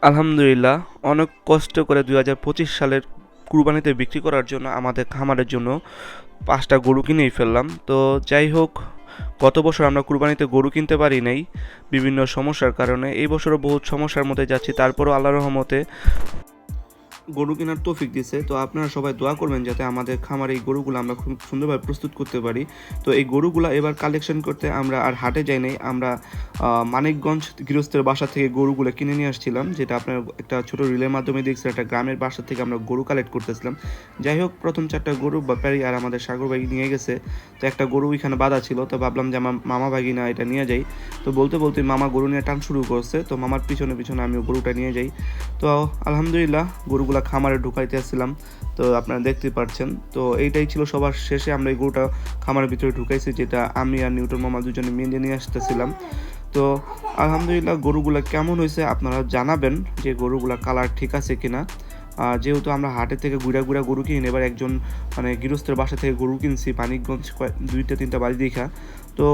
আলহামদুলিল্লাহ, অনেক কষ্ট করে 2025 সালের কুরবানিতে বিক্রি করার জন্য আমাদের খামারের জন্য 5টা গরু কিনেই ফেললাম। তো যাই হোক, গত বছর আমরা কুরবানিতে গরু কিনতে পারি নাই বিভিন্ন সমস্যার কারণে। এই বছরও বহুত সমস্যার মধ্যে যাচ্ছি, তারপরও আল্লাহর রহমতে গরু কেনার তৌফিক দিছে। তো আপনারা সবাই দোয়া করবেন যাতে আমাদের খামারে এই গরুগুলো আমরা খুব সুন্দরভাবে প্রস্তুত করতে পারি। তো এই গরুগুলো এবার কালেকশন করতে আমরা আর হাটে যাই নাই, আমরা মানিকগঞ্জ গৃহস্থের বাসা থেকে গরুগুলো কিনে নিয়ে আসছিলাম, যেটা আপনার একটা ছোট রিলের মাধ্যমে দেখছি একটা গ্রামের বাসা থেকে আমরা গরু কালেক্ট করতেছিলাম। যাই হোক, প্রথম 4টা গরু ব্যাপারী আর আমাদের সাগর ভাই নিয়ে গেছে। তো একটা গরু এখানে বাঁধা ছিল, তো ভাবলাম যে আমার মামা ভাগি না এটা নিয়ে যাই। তো বলতে বলতে মামা গরু নিয়ে টান শুরু করছে, তো মামার পিছনে পিছনে আমিও গরুটা নিয়ে যাই। তো আলহামদুলিল্লাহ গরুগুলা খামারে ঢুকাইতে আসছিলাম, তো আপনারা দেখতে পাচ্ছেন। তো এইটাই ছিল সবার শেষে আমরা এই গরুটা খামারের ভিতরে ঢুকাইছি, যেটা আমি আর নিউটন মামা দুজনে মিলে নিয়ে আসতেছিলাম। তো আলহামদুলিল্লাহ গরুগুলা কেমন হয়েছে আপনারা জানাবেন, যে গরুগুলা কালার ঠিক আছে কিনা। যেহেতু আমরা হাটে থেকে ঘুরা ঘুরা গরু কিনি, এবার একজন মানে গৃহস্থের বাসা থেকে গরু কিনছি মানিকগঞ্জ 2টা 3টা বাড়ি দেখা। তো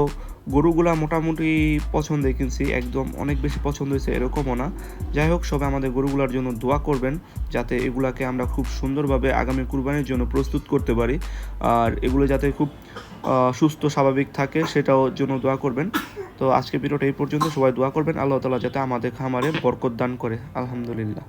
গরুগুলা মোটামুটি পছন্দে কিনছি, একদম অনেক বেশি পছন্দ হয়েছে এরকমও না। যাই হোক, সবাই আমাদের গরুগুলার জন্য দোয়া করবেন যাতে এগুলাকে আমরা খুব সুন্দরভাবে আগামী কুরবানির জন্য প্রস্তুত করতে পারি, আর এগুলো যাতে খুব সুস্থ স্বাভাবিক থাকে সেটাও জন্য দোয়া করবেন। তো আজকে ভিডিওটা এই পর্যন্ত, সবাই দোয়া করবেন আল্লাহ তাআলা যাতে আমাদের খামারে বরকত দান করে। আলহামদুলিল্লাহ।